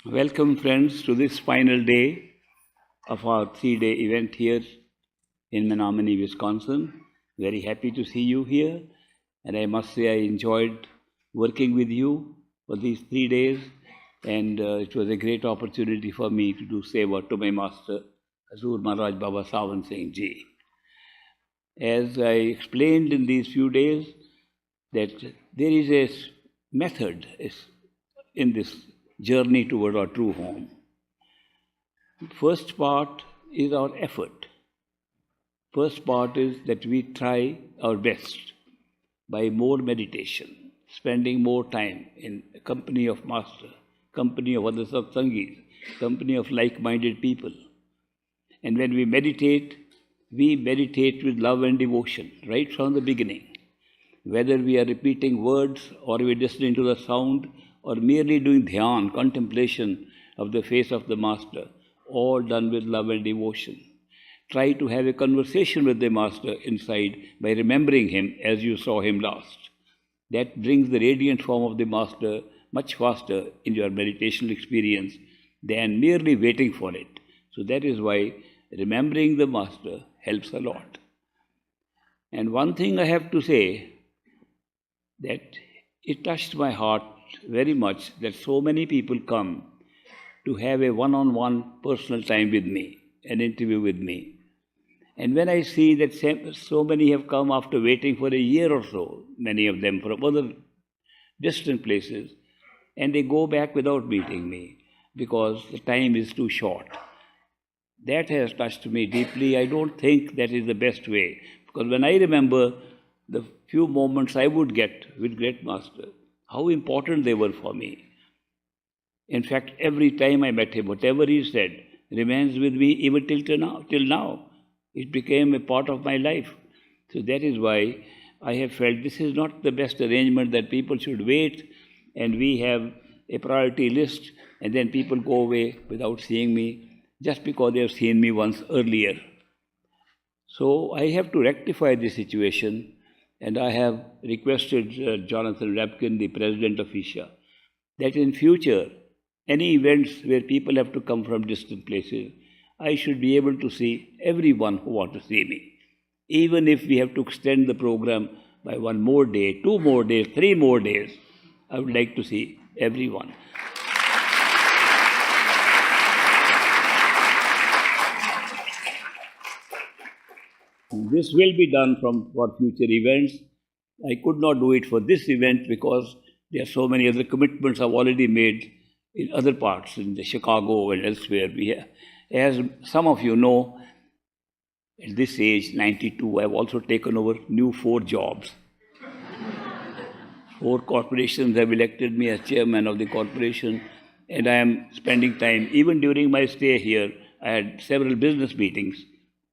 Welcome, friends, to this final day of our 3-day event here in Menominee, Wisconsin. Very happy to see you here, and I must say I enjoyed working with you for these 3 days, and it was a great opportunity for me to do seva to my master, Hazur Maharaj Baba Sawan Singh Ji. As I explained in these few days, that there is a method in this journey toward our true home. First part is our effort. First part is that we try our best by more meditation, spending more time in the company of Master, company of other satsangis, company of like-minded people. And when we meditate with love and devotion right from the beginning. Whether we are repeating words or we are listening to the sound or merely doing dhyan, contemplation of the face of the Master, all done with love and devotion. Try to have a conversation with the Master inside by remembering him as you saw him last. That brings the radiant form of the Master much faster in your meditational experience than merely waiting for it. So that is why remembering the Master helps a lot. And one thing I have to say, that it touched my heart very much that so many people come to have a one-on-one personal time with me, an interview with me. And when I see that so many have come after waiting for a year or so, many of them from other distant places, and they go back without meeting me because the time is too short. That has touched me deeply. I don't think that is the best way, because when I remember the few moments I would get with Great Master, how important they were for me. In fact, every time I met him, whatever he said remains with me even till now. It became a part of my life. So that is why I have felt this is not the best arrangement, that people should wait and we have a priority list and then people go away without seeing me just because they have seen me once earlier. So I have to rectify this situation. And I have requested Jonathan Rapkin, the president of Isha, that in future, any events where people have to come from distant places, I should be able to see everyone who wants to see me. Even if we have to extend the program by 1 more day, 2 more days, 3 more days, I would like to see everyone. This will be done for future events. I could not do it for this event because there are so many other commitments I've already made in other parts, in the Chicago and elsewhere. As some of you know, at this age, 92, I've also taken over new 4 jobs. 4 corporations have elected me as chairman of the corporation, and I am spending time, even during my stay here, I had several business meetings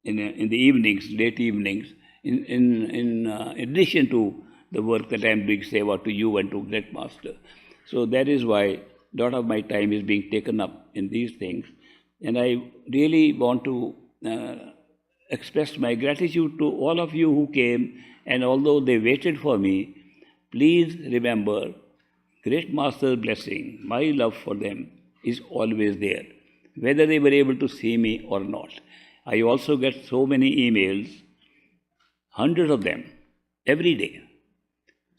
in the evenings, late evenings, in addition to the work that I am doing seva to you and to Great Master. So that is why a lot of my time is being taken up in these things. And I really want to express my gratitude to all of you who came, and although they waited for me, please remember, Great Master's blessing, my love for them is always there, whether they were able to see me or not. I also get so many emails, hundreds of them, every day.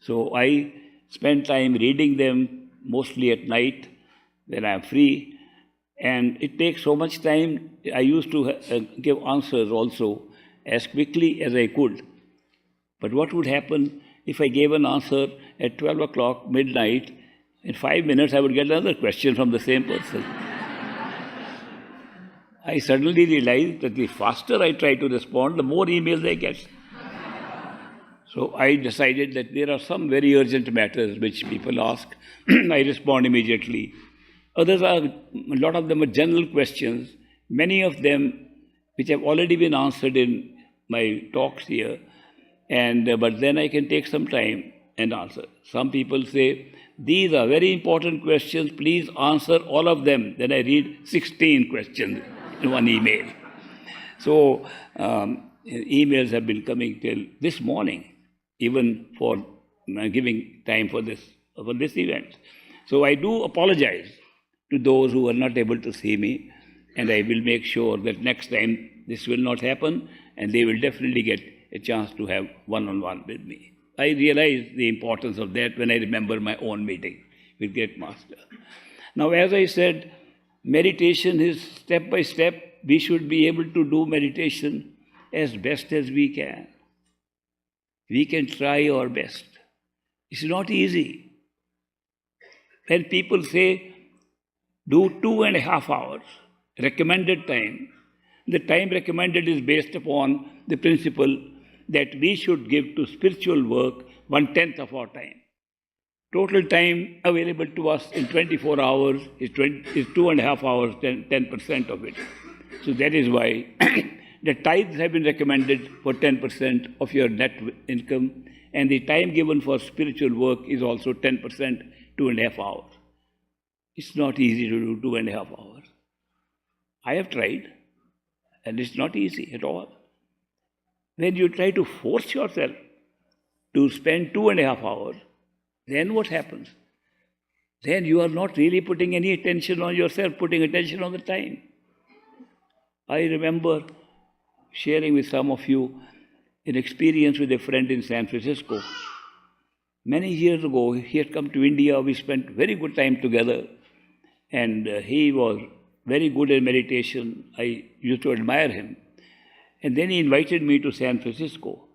So I spend time reading them, mostly at night when I am free. And it takes so much time. I used to give answers also as quickly as I could. But what would happen if I gave an answer at 12 o'clock, midnight? In 5 minutes, I would get another question from the same person. I suddenly realized that the faster I try to respond, the more emails I get. So I decided that there are some very urgent matters which people ask. I respond immediately. Others are, a lot of them are general questions, many of them which have already been answered in my talks here, but then I can take some time and answer. Some people say, these are very important questions, please answer all of them. Then I read 16 questions in one email. So emails have been coming till this morning, even for giving time for this event. So I do apologize to those who are not able to see me, and I will make sure that next time this will not happen, and they will definitely get a chance to have one-on-one with me. I realize the importance of that when I remember my own meeting with Great Master. Now, as I said, meditation is step by step. We should be able to do meditation as best as we can. We can try our best. It's not easy. When people say, do 2.5 hours, recommended time, the time recommended is based upon the principle that we should give to spiritual work 1/10 of our time. Total time available to us in 24 hours is 2.5 hours, 10% of it. So that is why the tithes have been recommended for 10% of your net income, and the time given for spiritual work is also 10%, 2.5 hours. It's not easy to do 2.5 hours. I have tried, and it's not easy at all. When you try to force yourself to spend 2.5 hours, then what happens? Then you are not really putting any attention on yourself, putting attention on the time. I remember sharing with some of you an experience with a friend in San Francisco. Many years ago, he had come to India. We spent very good time together, and he was very good in meditation. I used to admire him. And then he invited me to San Francisco.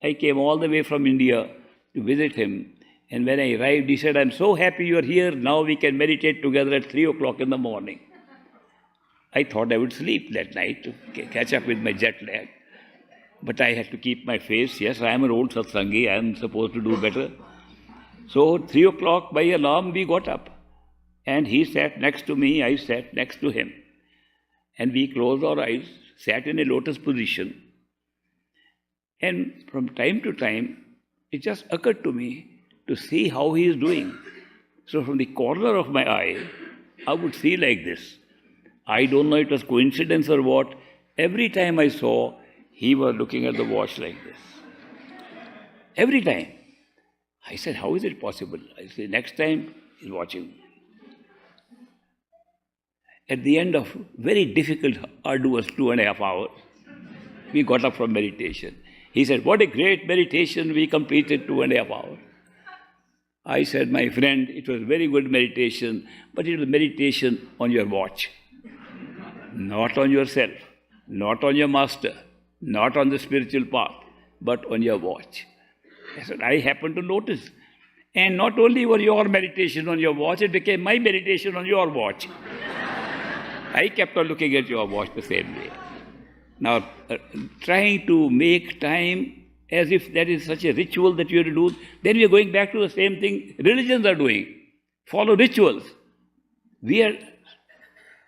I came all the way from India to visit him. And when I arrived, he said, I'm so happy you're here. Now we can meditate together at 3 o'clock in the morning. I thought I would sleep that night to catch up with my jet lag. But I had to keep my face. Yes, I am an old satsangi. I am supposed to do better. So 3 o'clock by alarm, we got up. And he sat next to me. I sat next to him. And we closed our eyes, sat in a lotus position. And from time to time, it just occurred to me to see how he is doing. So from the corner of my eye, I would see like this. I don't know if it was coincidence or what. Every time I saw, he was looking at the watch like this. Every time. I said, how is it possible? I said, next time, he's watching. At the end of very difficult, arduous 2.5 hours, we got up from meditation. He said, what a great meditation, we completed 2.5 hours. I said, my friend, it was very good meditation, but it was meditation on your watch. Not on yourself, not on your master, not on the spiritual path, but on your watch. I said, I happened to notice. And not only was your meditation on your watch, it became my meditation on your watch. I kept on looking at your watch the same way. Now, trying to make time as if that is such a ritual that you have to do, then we are going back to the same thing religions are doing. Follow rituals. We are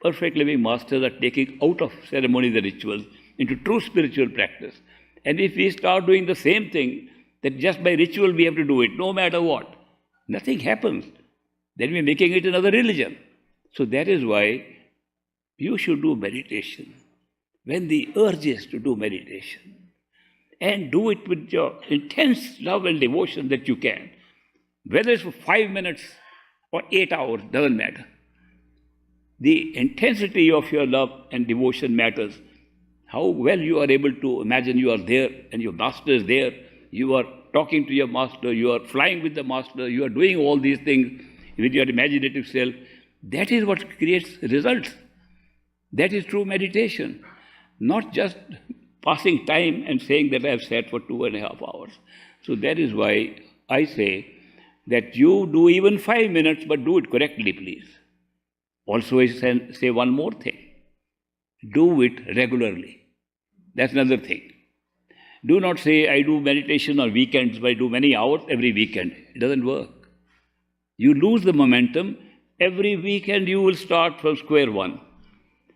perfect living masters are taking out of ceremony the rituals into true spiritual practice. And if we start doing the same thing, that just by ritual we have to do it, no matter what, nothing happens. Then we are making it another religion. So that is why you should do meditation. When the urge is to do meditation, and do it with your intense love and devotion that you can, whether it's for 5 minutes or 8 hours, doesn't matter. The intensity of your love and devotion matters. How well you are able to imagine you are there and your master is there, you are talking to your master, you are flying with the master, you are doing all these things with your imaginative self. That is what creates results. That is true meditation. Not just passing time and saying that I have sat for 2.5 hours. So that is why I say that you do even 5 minutes, but do it correctly, please. Also, I say one more thing. Do it regularly. That's another thing. Do not say, I do meditation on weekends, but I do many hours every weekend. It doesn't work. You lose the momentum. Every weekend you will start from square one.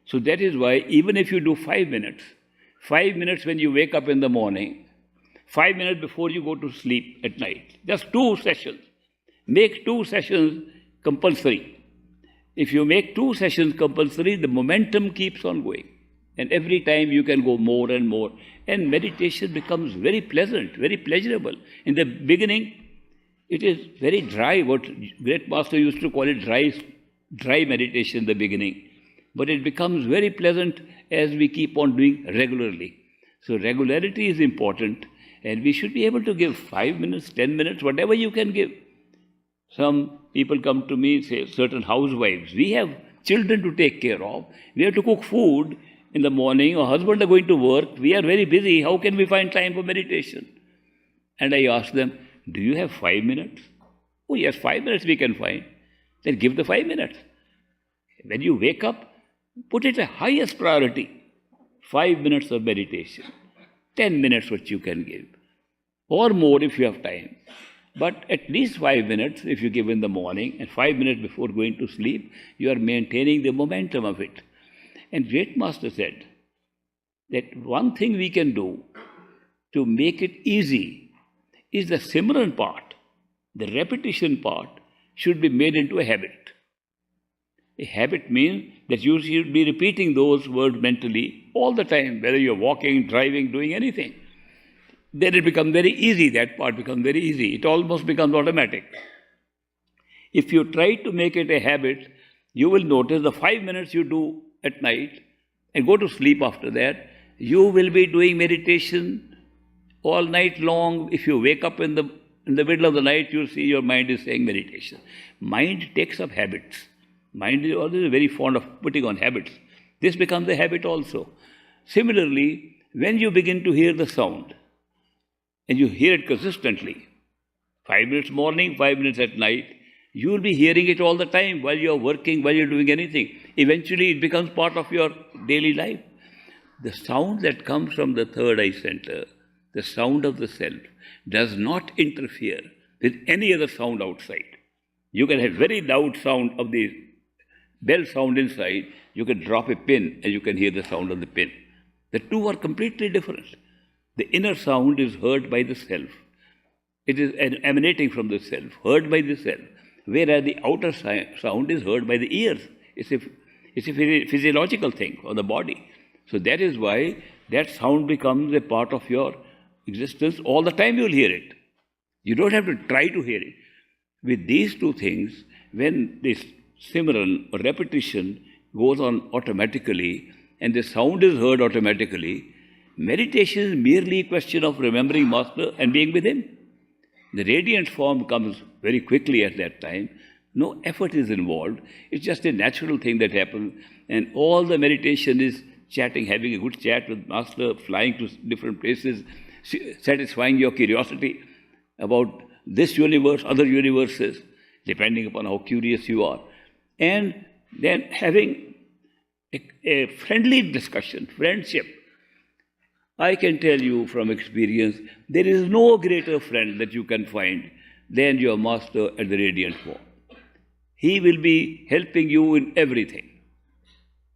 So that is why even if you do 5 minutes when you wake up in the morning, 5 minutes before you go to sleep at night, just 2 sessions. Make 2 sessions compulsory. If you make 2 sessions compulsory, the momentum keeps on going. And every time you can go more and more. And meditation becomes very pleasant, very pleasurable. In the beginning, it is very dry, what Great Master used to call it dry meditation in the beginning, but it becomes very pleasant as we keep on doing regularly. So regularity is important, and we should be able to give 5 minutes, 10 minutes, whatever you can give. Some people come to me, say certain housewives, we have children to take care of, we have to cook food in the morning, our husband are going to work, we are very busy, how can we find time for meditation? And I ask them, do you have 5 minutes? Oh yes, 5 minutes we can find. Then give the 5 minutes. When you wake up, put it the highest priority. 5 minutes of meditation. 10 minutes what you can give. Or more if you have time. But at least 5 minutes if you give in the morning and 5 minutes before going to sleep, you are maintaining the momentum of it. And Great Master said that one thing we can do to make it easy is the Simran part, the repetition part should be made into a habit. A habit means that you should be repeating those words mentally all the time, whether you're walking, driving, doing anything. Then it becomes very easy, that part becomes very easy. It almost becomes automatic. If you try to make it a habit, you will notice the 5 minutes you do at night and go to sleep after that, you will be doing meditation all night long. If you wake up in the middle of the night, you'll see your mind is saying meditation. Mind takes up habits. Mind is always very fond of putting on habits. This becomes a habit also. Similarly, when you begin to hear the sound, and you hear it consistently, 5 minutes morning, 5 minutes at night, you will be hearing it all the time while you are working, while you are doing anything. Eventually it becomes part of your daily life. The sound that comes from the third eye center, the sound of the self, does not interfere with any other sound outside. You can have very loud sound of the bell sound inside, you can drop a pin and you can hear the sound of the pin. The two are completely different. The inner sound is heard by the self. It is emanating from the self, heard by the self, whereas the outer sound is heard by the ears. It's a physiological thing of the body. So that is why that sound becomes a part of your existence. All the time you will hear it. You don't have to try to hear it. With these two things, when this Simran or repetition goes on automatically and the sound is heard automatically, meditation is merely a question of remembering Master and being with him. The radiant form comes very quickly at that time. No effort is involved. It's just a natural thing that happens. And all the meditation is chatting, having a good chat with Master, flying to different places, satisfying your curiosity about this universe, other universes, depending upon how curious you are. And then having a friendly discussion, friendship. I can tell you from experience, there is no greater friend that you can find than your Master at the radiant form. He will be helping you in everything.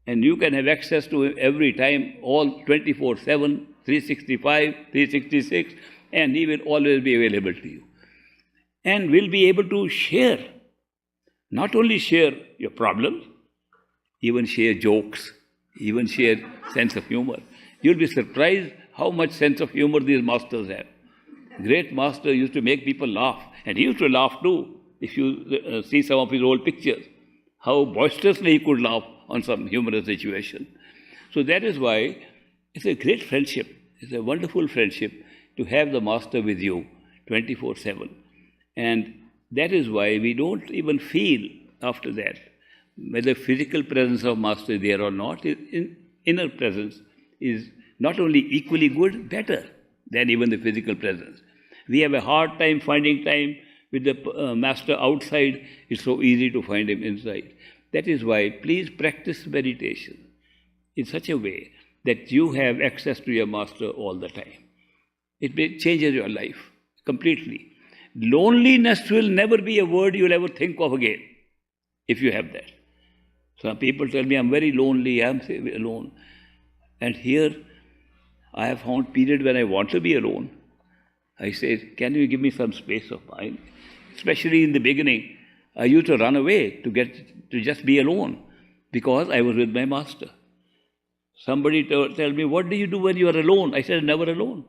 And you can have access to him every time, all 24/7, 365, 366, and he will always be available to you. And will be able to share, not only share your problems, even share jokes, even share sense of humor. You'll be surprised how much sense of humor these masters have. Great Master used to make people laugh, and he used to laugh too. If you see some of his old pictures, how boisterously he could laugh on some humorous situation. So that is why it's a great friendship. It's a wonderful friendship to have the Master with you 24/7. And that is why we don't even feel after that whether physical presence of Master is there or not. Inner presence is not only equally good, better than even the physical presence. We have a hard time finding time with the Master outside. It's so easy to find him inside. That is why please practice meditation in such a way that you have access to your Master all the time. It changes your life completely. Loneliness will never be a word you'll ever think of again if you have that. Some people tell me, I'm very lonely, I'm alone. And here, I have found period when I want to be alone. I say, can you give me some space of mind? Especially in the beginning, I used to run away to just be alone because I was with my Master. Somebody tell me, what do you do when you are alone? I said, never alone.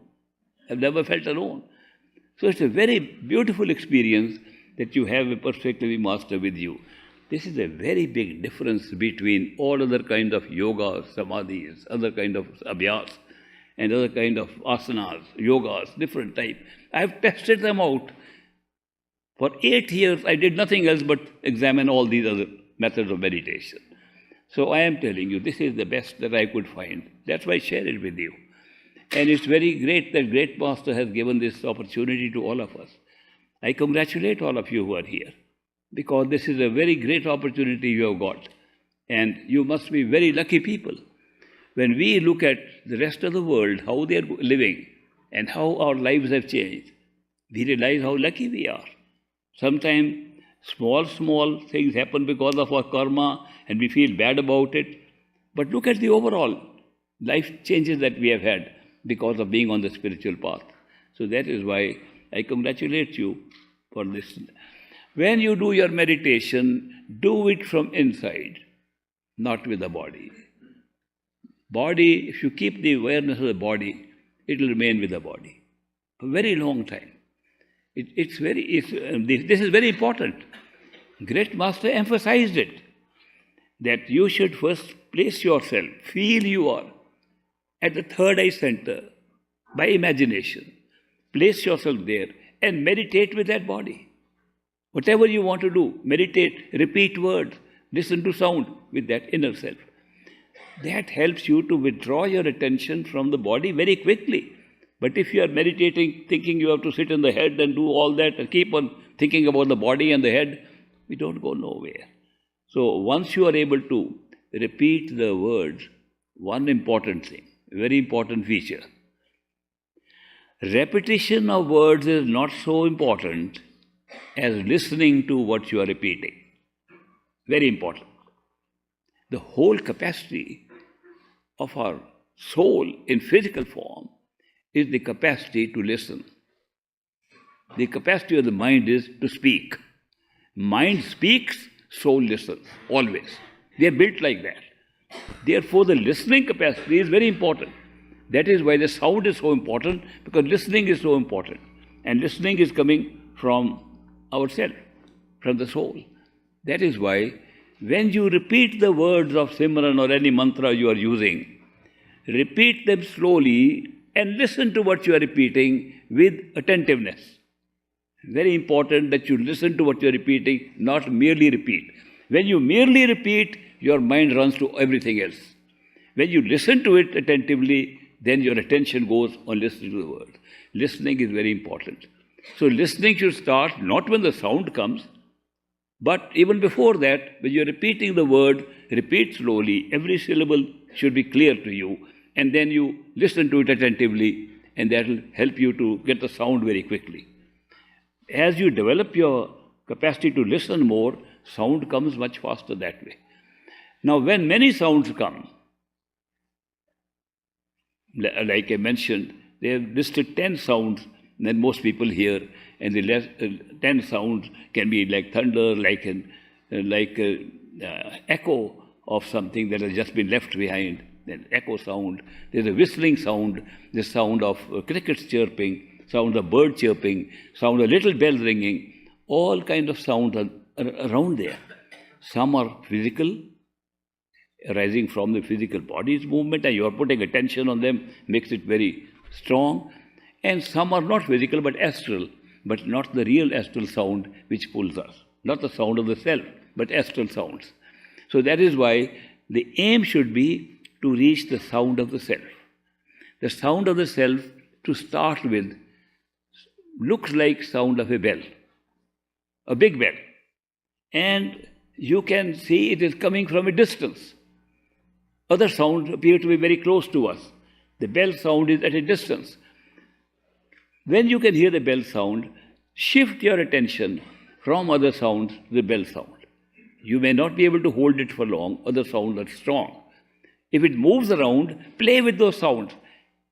I've never felt alone. So it's a very beautiful experience that you have a perfect living Master with you. This is a very big difference between all other kind of yogas, samadhis, other kind of abhyas, and other kind of asanas, yogas, different type. I have tested them out. For 8 years, I did nothing else but examine all these other methods of meditation. So I am telling you, this is the best that I could find. That's why I share it with you. And it's very great that Great Master has given this opportunity to all of us. I congratulate all of you who are here, because this is a very great opportunity you have got. And you must be very lucky people. When we look at the rest of the world, how they are living, and how our lives have changed, we realize how lucky we are. Sometimes small things happen because of our karma, and we feel bad about it. But look at the overall life changes that we have had because of being on the spiritual path. So that is why I congratulate you for this. When you do your meditation, do it from inside, not with the body. Body, if you keep the awareness of the body, it will remain with the body for a very long time. This is very important. Great Master emphasized it, that you should first place yourself, feel you are at the third eye center by imagination. Place yourself there and meditate with that body. Whatever you want to do, meditate, repeat words, listen to sound with that inner self. That helps you to withdraw your attention from the body very quickly. But if you are meditating, thinking you have to sit in the head and do all that and keep on thinking about the body and the head, we don't go nowhere. So once you are able to repeat the words, one important thing, very important feature. Repetition of words is not so important as listening to what you are repeating. Very important. The whole capacity of our soul in physical form is the capacity to listen. The capacity of the mind is to speak. Mind speaks, soul listens, always. They are built like that. Therefore, the listening capacity is very important. That is why the sound is so important, because listening is so important. And listening is coming from ourselves, from the soul. That is why when you repeat the words of Simran or any mantra you are using, repeat them slowly and listen to what you are repeating with attentiveness. Very important that you listen to what you are repeating, not merely repeat. When you merely repeat, your mind runs to everything else. When you listen to it attentively, then your attention goes on listening to the words. Listening is very important. So listening should start not when the sound comes, but even before that, when you are repeating the word, repeat slowly. Every syllable should be clear to you. And then you listen to it attentively, and that will help you to get the sound very quickly. As you develop your capacity to listen more, sound comes much faster that way. Now, when many sounds come, like I mentioned, they have listed 10 sounds that most people hear, and the 10 sounds can be like thunder, like echo of something that has just been left behind. Then echo sound, there's a whistling sound, the sound of crickets chirping, sound of bird chirping, sound of little bell ringing, all kinds of sounds are around there. Some are physical, arising from the physical body's movement, and you are putting attention on them, makes it very strong. And some are not physical but astral, but not the real astral sound which pulls us. Not the sound of the self, but astral sounds. So that is why the aim should be to reach the sound of the self. The sound of the self, to start with, looks like sound of a bell, a big bell. And you can see it is coming from a distance. Other sounds appear to be very close to us. The bell sound is at a distance. When you can hear the bell sound, shift your attention from other sounds to the bell sound. You may not be able to hold it for long, other sounds are strong. If it moves around, play with those sounds.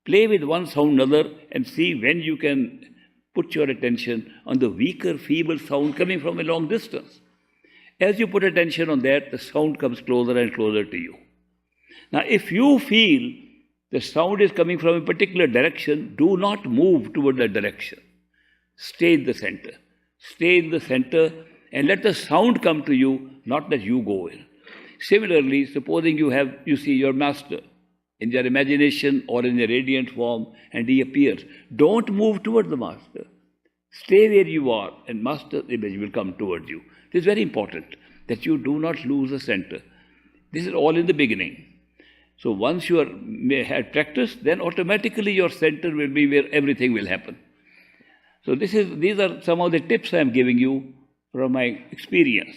Play with one sound another and see when you can put your attention on the weaker, feeble sound coming from a long distance. As you put attention on that, the sound comes closer and closer to you. Now, if you feel the sound is coming from a particular direction, do not move toward that direction. Stay in the center. Stay in the center and let the sound come to you, not that you go in. Similarly, supposing you see your master in your imagination or in a radiant form and he appears. Don't move towards the master. Stay where you are and master's image will come towards you. This is very important that you do not lose the center. This is all in the beginning. So once you had practice, then automatically your center will be where everything will happen. So these are some of the tips I am giving you from my experience.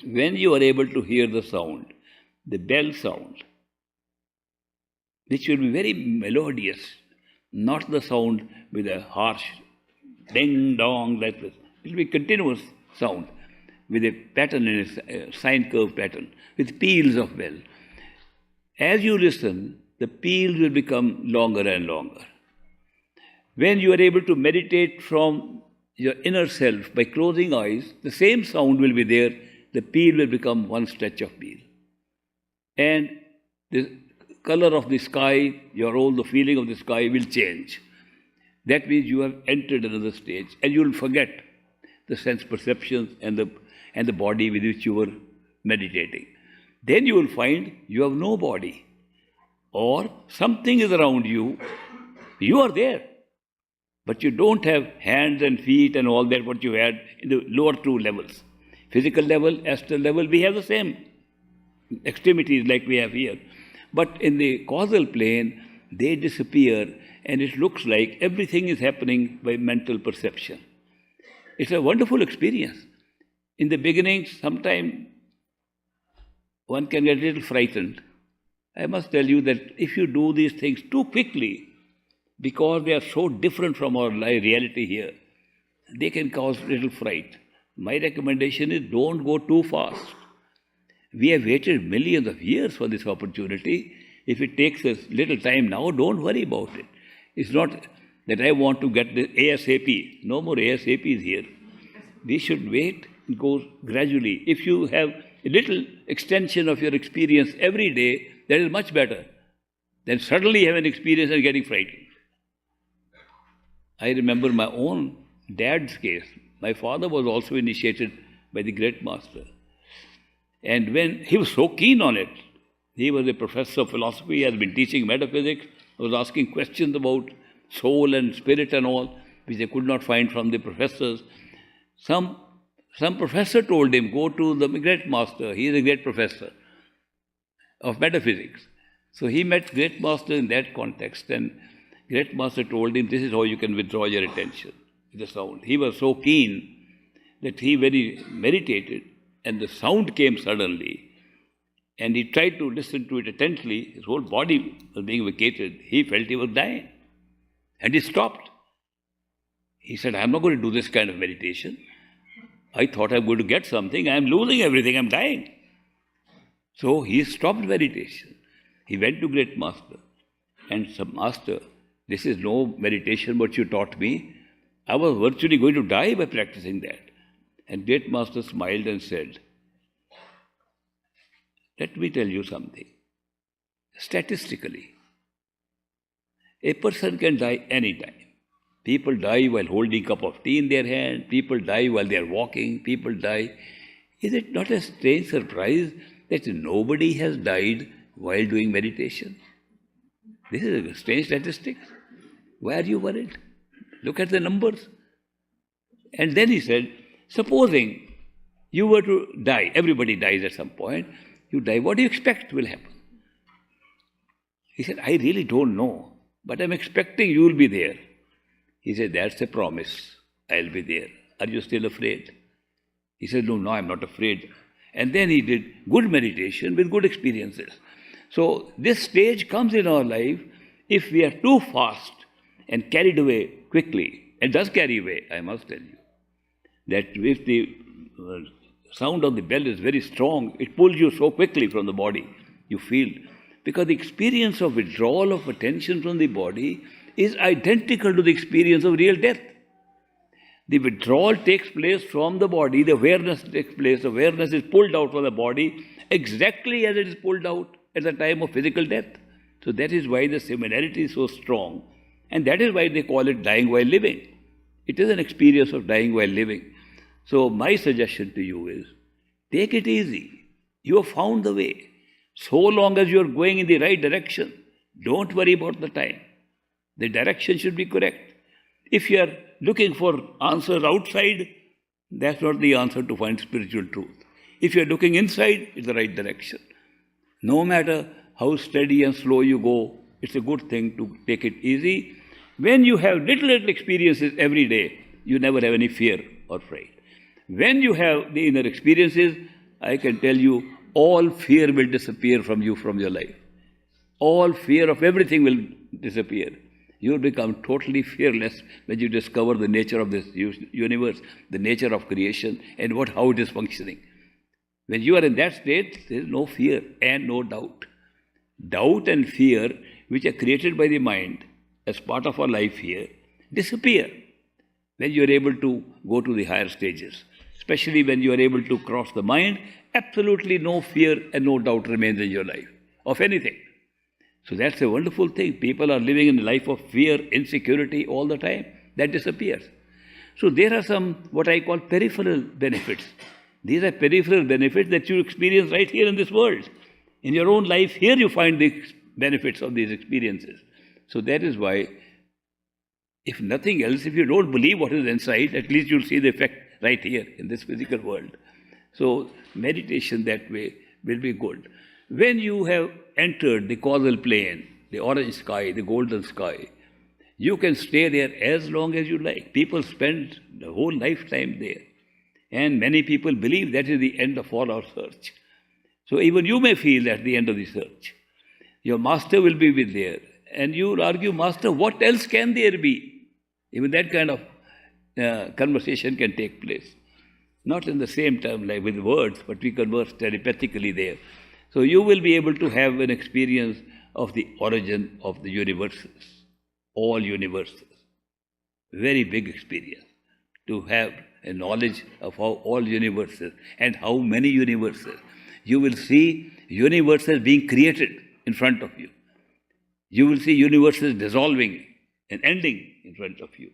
When you are able to hear the sound, the bell sound, which will be very melodious, not the sound with a harsh ding-dong like this. It will be continuous sound with a pattern in a sine curve pattern, with peals of bell. As you listen, the peals will become longer and longer. When you are able to meditate from your inner self by closing eyes, the same sound will be there. The peal will become one stretch of peal. And the color of the sky, the feeling of the sky will change. That means you have entered another stage and you will forget the sense perceptions and the body with which you were meditating. Then you will find you have no body or something is around you. You are there, but you don't have hands and feet and all that what you had in the lower two levels. Physical level, astral level, we have the same extremities like we have here. But in the causal plane, they disappear and it looks like everything is happening by mental perception. It's a wonderful experience. In the beginning, sometimes one can get a little frightened. I must tell you that if you do these things too quickly, because they are so different from our reality here, they can cause little fright. My recommendation is don't go too fast. We have waited millions of years for this opportunity. If it takes us little time now, don't worry about it. It's not that I want to get the ASAP. No more ASAPs here. We should wait and go gradually. If you have a little extension of your experience every day, that is much better than suddenly have an experience and getting frightened. I remember my own dad's case. My father was also initiated by the great master. And when he was so keen on it, he was a professor of philosophy, he has been teaching metaphysics, was asking questions about soul and spirit and all, which they could not find from the professors. Some professor told him, go to the great master, he is a great professor of metaphysics. So he met great master in that context, and great master told him, this is how you can withdraw your attention with the sound. He was so keen that he very meditated, and the sound came suddenly. And he tried to listen to it attentively. His whole body was being vacated. He felt he was dying. And he stopped. He said, I'm not going to do this kind of meditation. I thought I'm going to get something. I'm losing everything. I'm dying. So he stopped meditation. He went to great master and said, Master, this is no meditation what you taught me. I was virtually going to die by practicing that. And great master smiled and said, let me tell you something. Statistically, a person can die anytime. People die while holding a cup of tea in their hand. People die while they are walking. People die. Is it not a strange surprise that nobody has died while doing meditation? This is a strange statistic. Why are you worried? Look at the numbers. And then he said, supposing you were to die, everybody dies at some point, you die, what do you expect will happen? He said, I really don't know, but I'm expecting you will be there. He said, that's a promise. I'll be there. Are you still afraid? He said, no, I'm not afraid. And then he did good meditation with good experiences. So this stage comes in our life if we are too fast and carried away quickly. It does carry away, I must tell you. That if the sound of the bell is very strong, it pulls you so quickly from the body, you feel. Because the experience of withdrawal of attention from the body is identical to the experience of real death. The withdrawal takes place from the body, the awareness takes place, awareness is pulled out from the body exactly as it is pulled out at the time of physical death. So that is why the similarity is so strong. And that is why they call it dying while living. It is an experience of dying while living. So my suggestion to you is, Take it easy. You have found the way. So long as you are going in the right direction, don't worry about the time. The direction should be correct. If you are looking for answers outside, that's not the answer to find spiritual truth. If you are looking inside, it's the right direction. No matter how steady and slow you go, it's a good thing to take it easy. When you have little experiences every day, you never have any fear or fright. When you have the inner experiences, I can tell you, all fear will disappear from you, from your life. All fear of everything will disappear. You will become totally fearless when you discover the nature of this universe, the nature of creation, and how it is functioning. When you are in that state, there is no fear and no doubt. Doubt and fear, which are created by the mind as part of our life here, disappear when you are able to go to the higher stages. Especially when you are able to cross the mind, absolutely no fear and no doubt remains in your life of anything. So that's a wonderful thing. People are living in a life of fear, insecurity all the time. That disappears. So there are some, what I call peripheral benefits. These are peripheral benefits that you experience right here in this world. In your own life, here you find the benefits of these experiences. So that is why, if nothing else, if you don't believe what is inside, at least you'll see the effect right here in this physical world. So meditation that way will be good. When you have entered the causal plane, the orange sky, the golden sky, you can stay there as long as you like. People spend the whole lifetime there. And many people believe that is the end of all our search. So even you may feel that's the end of the search. Your master will be with there. And you will argue, Master, what else can there be? Even that kind of conversation can take place. Not in the same term like with words, but we converse telepathically there. So you will be able to have an experience of the origin of the universes, all universes. Very big experience to have a knowledge of how all universes and how many universes. You will see universes being created in front of you. You will see universes dissolving and ending in front of you.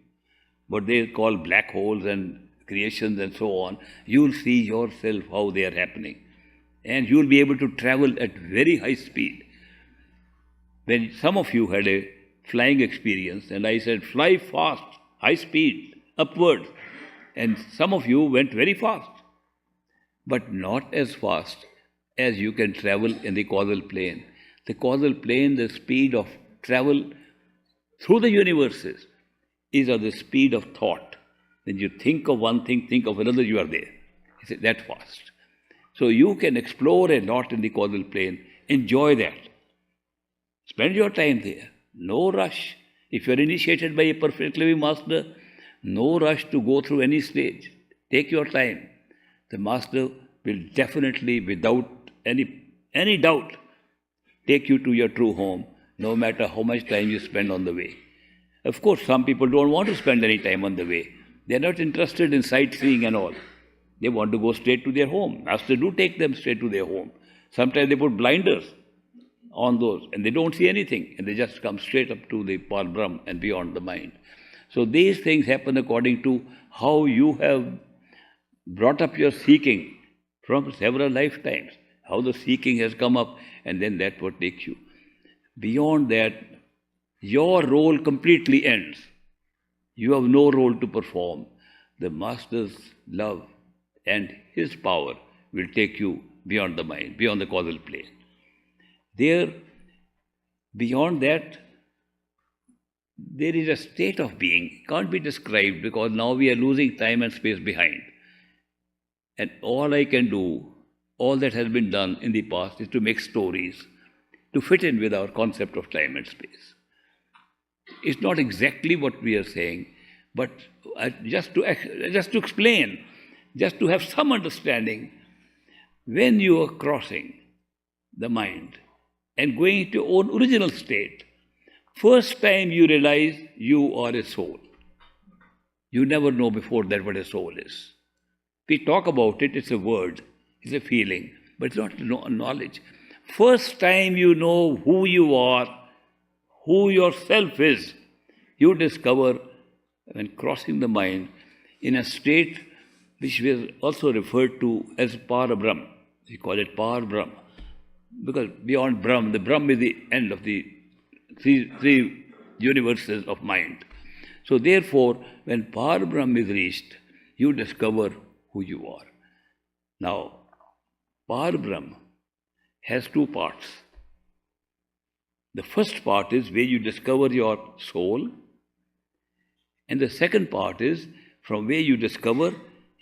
What they call black holes and creations and so on, you will see yourself how they are happening. And you will be able to travel at very high speed. When some of you had a flying experience, and I said, fly fast, high speed, upwards. And some of you went very fast, but not as fast as you can travel in the causal plane. The causal plane, the speed of travel through the universes, is of the speed of thought. When you think of one thing, think of another, you are there. It's that fast. So you can explore a lot in the causal plane. Enjoy that. Spend your time there. No rush. If you are initiated by a perfect living master, no rush to go through any stage. Take your time. The master will definitely, without any doubt, take you to your true home, no matter how much time you spend on the way. Of course, some people don't want to spend any time on the way. They are not interested in sightseeing and all. They want to go straight to their home. Master do take them straight to their home. Sometimes they put blinders on those and they don't see anything and they just come straight up to the Par Brahm and beyond the mind. So these things happen according to how you have brought up your seeking from several lifetimes, how the seeking has come up, and then that what takes you. Beyond that, your role completely ends. You have no role to perform. The Master's love and his power will take you beyond the mind, beyond the causal plane. There, beyond that, there is a state of being, can't be described because now we are losing time and space behind. And all I can do, all that has been done in the past is to make stories to fit in with our concept of time and space. It's not exactly what we are saying, but just to explain, just to have some understanding, when you are crossing the mind and going into your own original state, first time you realize you are a soul. You never know before that what a soul is. We talk about it, it's a word, it's a feeling, but it's not knowledge. First time you know who you are, who yourself is, you discover when crossing the mind in a state which was also referred to as Parabrahm. We call it Parabrahm. Because beyond Brahm, the Brahm is the end of the three universes of mind. So therefore, when Parabrahm is reached, you discover who you are. Now, Parabrahm has two parts. The first part is where you discover your soul, and the second part is from where you discover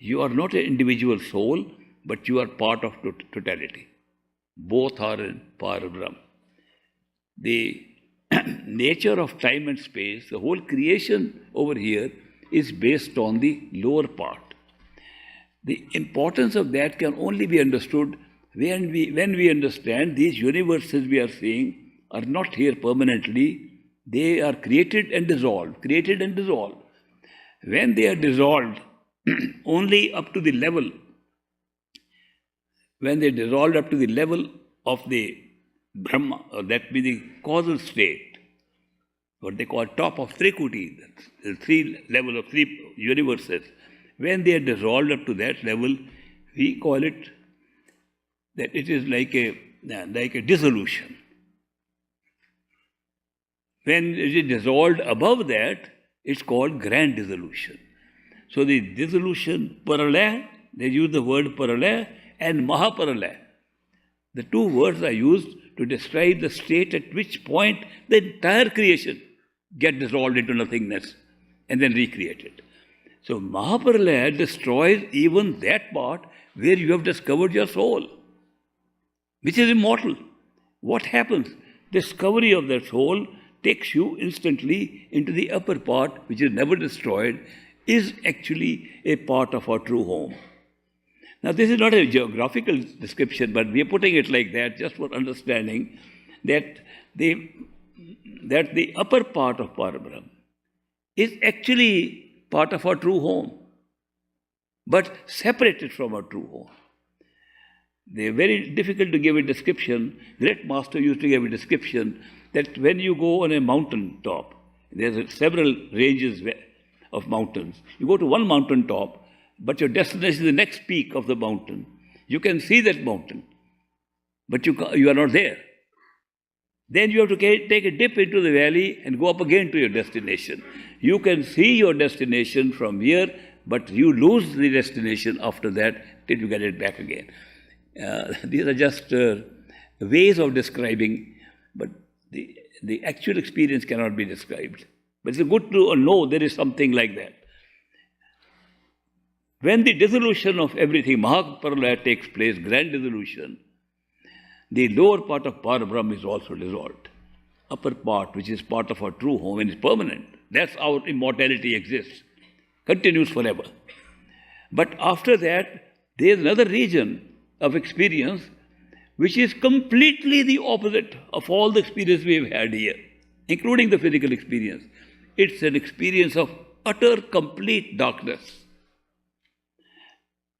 you are not an individual soul, but you are part of totality. Both are in Parabrahm. The nature of time and space, the whole creation over here is based on the lower part. The importance of that can only be understood when we understand these universes we are seeing are not here permanently. They are created and dissolved, created and dissolved. When they are dissolved, only up to the level, when they dissolved up to the level of the Brahma, or that be the causal state, what they call top of Trikuti, the three level of three universes, when they are dissolved up to that level, we call it that it is like a dissolution. When it is dissolved above that, it's called grand dissolution. So the dissolution, paralaya, they use the word paralaya and mahaparalaya. The two words are used to describe the state at which point the entire creation gets dissolved into nothingness and then recreated. So mahaparalaya destroys even that part where you have discovered your soul, which is immortal. What happens? Discovery of that soul takes you instantly into the upper part, which is never destroyed, is actually a part of our true home. Now, this is not a geographical description, but we are putting it like that just for understanding that the upper part of Parabrahm is actually part of our true home, but separated from our true home. They are very difficult to give a description. Great Master used to give a description that when you go on a mountain top, there are several ranges of mountains. You go to one mountain top, but your destination is the next peak of the mountain. You can see that mountain, but you are not there. Then you have to take a dip into the valley and go up again to your destination. You can see your destination from here, but you lose the destination after that till you get it back again. These are just ways of describing, but the actual experience cannot be described. But it's good to know there is something like that. When the dissolution of everything, Mahaparalaya, takes place, grand dissolution, the lower part of Parabrahm is also dissolved. Upper part, which is part of our true home and is permanent. That's how immortality exists, continues forever. But after that, there is another region of experience which is completely the opposite of all the experience we have had here, including the physical experience. It's an experience of utter, complete darkness.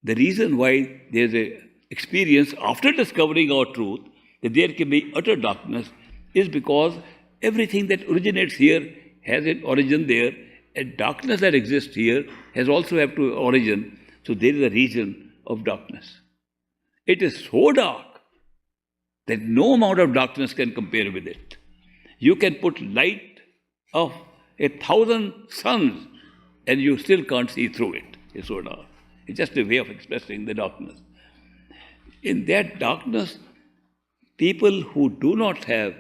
The reason why there's an experience after discovering our truth, that there can be utter darkness, is because everything that originates here has an origin there, and darkness that exists here has also have to origin. So there is a region of darkness. It is so dark that no amount of darkness can compare with it. You can put light of 1,000 suns and you still can't see through it. It's so dark. It's just a way of expressing the darkness. In that darkness, people who do not have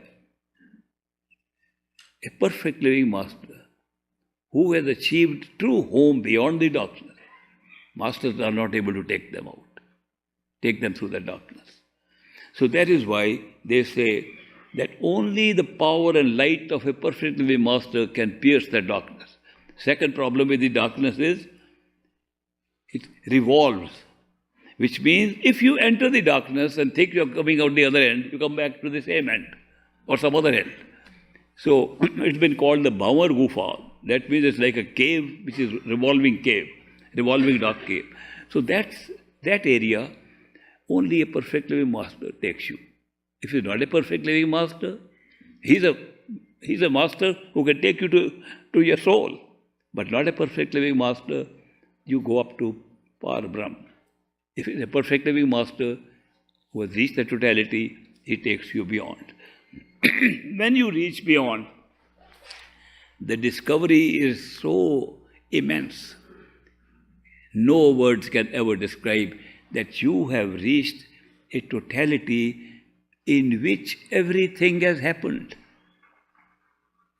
a perfect living master, who has achieved true home beyond the darkness, masters are not able to take them out, take them through the darkness. So that is why they say that only the power and light of a perfect living master can pierce the darkness. Second problem with the darkness is it revolves, which means if you enter the darkness and think you are coming out the other end, you come back to the same end or some other end. So it's been called the Bhavar Gufa. That means it's like a cave, which is revolving cave, revolving dark cave. So that area, only a perfect living master takes you. If he's not a perfect living master, he's a master who can take you to your soul. But not a perfect living master, you go up to Parabrahm. If it's a perfect living master who has reached the totality, he takes you beyond. When you reach beyond, the discovery is so immense. No words can ever describe that you have reached a totality in which everything has happened.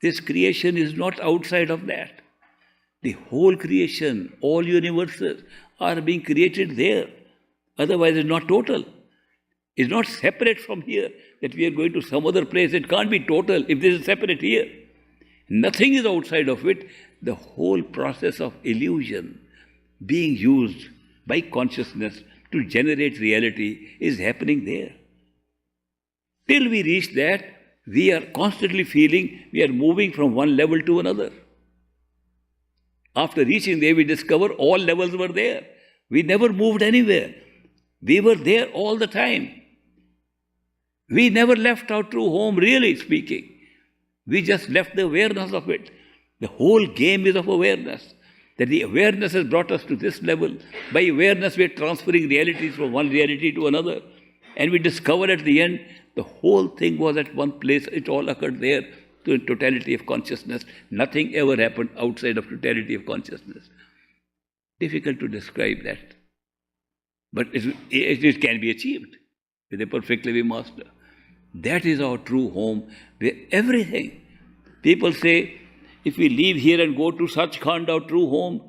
This creation is not outside of that. The whole creation, all universes are being created there. Otherwise, it's not total. It's not separate from here, that we are going to some other place. It can't be total if this is separate here. Nothing is outside of it. The whole process of illusion being used by consciousness to generate reality is happening there. Till we reach that, we are constantly feeling we are moving from one level to another. After reaching there, we discover all levels were there. We never moved anywhere. We were there all the time. We never left our true home, really speaking. We just left the awareness of it. The whole game is of awareness. That the awareness has brought us to this level. By awareness, we are transferring realities from one reality to another. And we discover at the end, the whole thing was at one place. It all occurred there, to totality of consciousness. Nothing ever happened outside of totality of consciousness. Difficult to describe that. But it can be achieved with a perfect living master. That is our true home, where everything. People say, if we leave here and go to Sachkhand, our true home,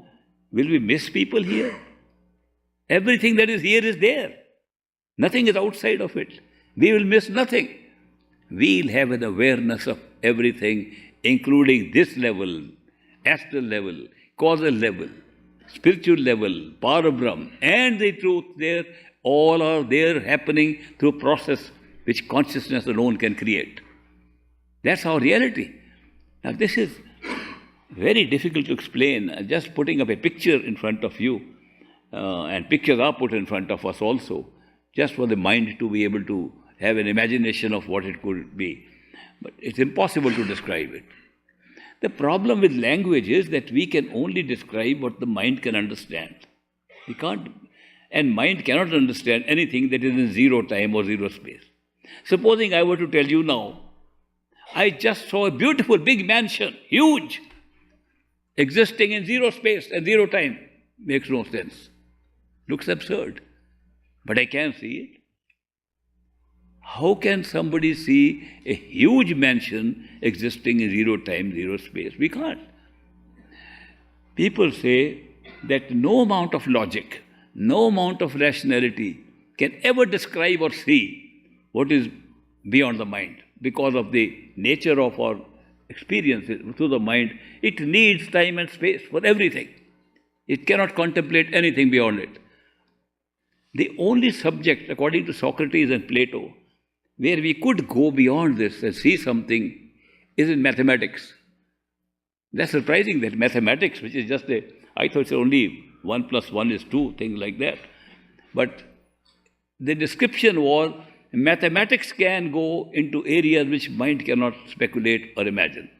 will we miss people here? Everything that is here is there. Nothing is outside of it. We will miss nothing. We'll have an awareness of everything, including this level, astral level, causal level, spiritual level, Parabrahm, and the truth there, all are there happening through a process which consciousness alone can create. That's our reality. Now this is very difficult to explain. Just putting up a picture in front of you, and pictures are put in front of us also, just for the mind to be able to have an imagination of what it could be. But it's impossible to describe it. The problem with language is that we can only describe what the mind can understand. We can't, and mind cannot understand anything that is in zero time or zero space. Supposing I were to tell you now, I just saw a beautiful big mansion, huge, existing in zero space and zero time. Makes no sense. Looks absurd. But I can see it. How can somebody see a huge mansion existing in zero time, zero space? We can't. People say that no amount of logic, no amount of rationality can ever describe or see what is beyond the mind. Because of the nature of our experiences through the mind, it needs time and space for everything. It cannot contemplate anything beyond it. The only subject, according to Socrates and Plato, where we could go beyond this and see something is in mathematics. That's surprising that mathematics, which is just I thought it's only 1 + 1 is 2, things like that. But the description was, mathematics can go into areas which mind cannot speculate or imagine.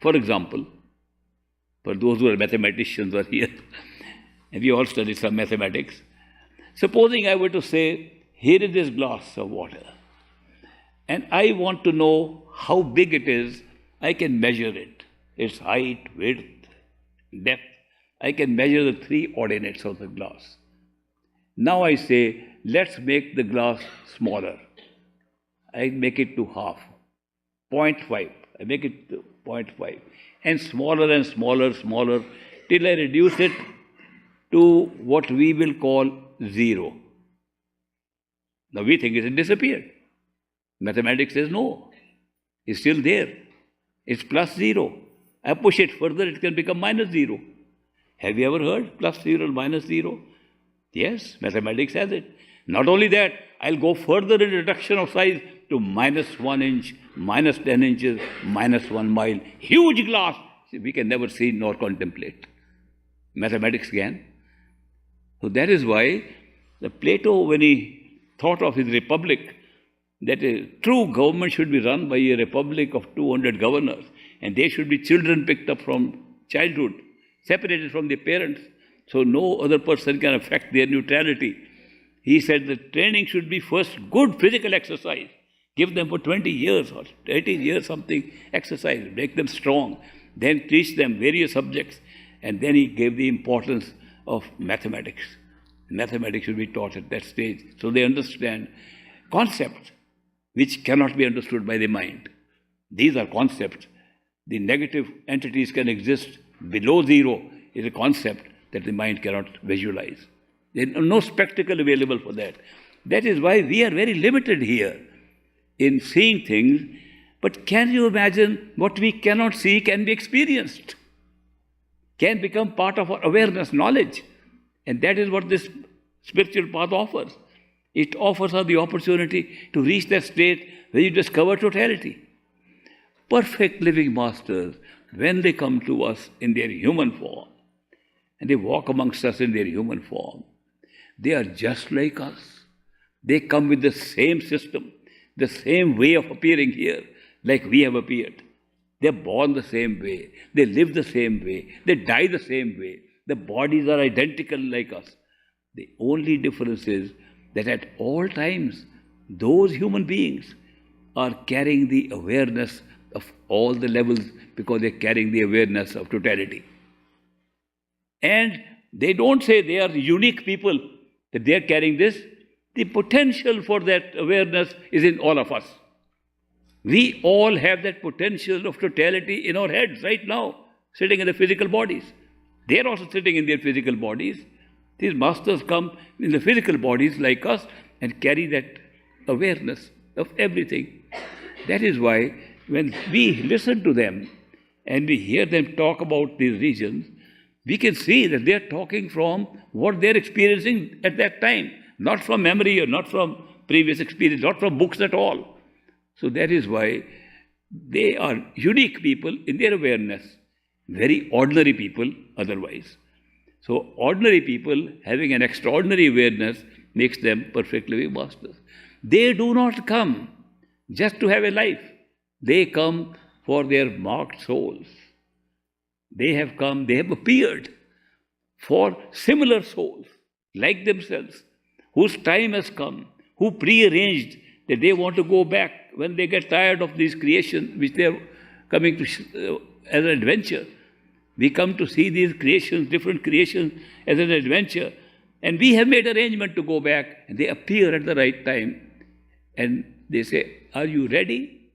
For example, for those who are mathematicians who are here, and we all study some mathematics, supposing I were to say, here is this glass of water, and I want to know how big it is, I can measure it. Its height, width, depth. I can measure the 3 ordinates of the glass. Now I say, let's make the glass smaller. I make it to half, 0.5. I make it to 0.5. And smaller, smaller, till I reduce it to what we will call 0. Now we think it has disappeared. Mathematics says no. It's still there. It's +0. I push it further, it can become -0. Have you ever heard +0 and -0? Yes, mathematics has it. Not only that, I'll go further in reduction of size to -1 inch, -10 inches, -1 mile. Huge glass. We can never see nor contemplate. Mathematics can. So that is why the Plato, when he thought of his republic, that a true government should be run by a republic of 200 governors, and they should be children picked up from childhood, separated from their parents, So no other person can affect their neutrality. He said the training should be first good physical exercise. Give them for 20 years or 18 years something exercise, make them strong. Then teach them various subjects. And then he gave the importance of mathematics. Mathematics should be taught at that stage so they understand concepts which cannot be understood by the mind. These are concepts. The negative entities can exist below zero is a concept that the mind cannot visualize. There is no spectacle available for that. That is why we are very limited here in seeing things. But can you imagine what we cannot see can be experienced? Can become part of our awareness, knowledge. And that is what this spiritual path offers. It offers us the opportunity to reach that state where you discover totality. Perfect living masters, when they come to us in their human form, and they walk amongst us in their human form, they are just like us. They come with the same system, the same way of appearing here, like we have appeared. They are born the same way. They live the same way. They die the same way. The bodies are identical like us. The only difference is that at all times, those human beings are carrying the awareness of all the levels because they are carrying the awareness of totality. And they don't say they are unique people, that they are carrying this. The potential for that awareness is in all of us. We all have that potential of totality in our heads right now, sitting in the physical bodies. They are also sitting in their physical bodies. These masters come in the physical bodies like us and carry that awareness of everything. That is why when we listen to them and we hear them talk about these regions, we can see that they are talking from what they are experiencing at that time, not from memory or not from previous experience, not from books at all. So that is why they are unique people in their awareness, very ordinary people otherwise. So ordinary people having an extraordinary awareness makes them perfect living masters. They do not come just to have a life. They come for their marked souls. They have come, they have appeared for similar souls like themselves, whose time has come, who prearranged that they want to go back when they get tired of these creations which they are coming to as an adventure. We come to see these creations, different creations, as an adventure. And we have made arrangement to go back. And they appear at the right time. And they say, are you ready?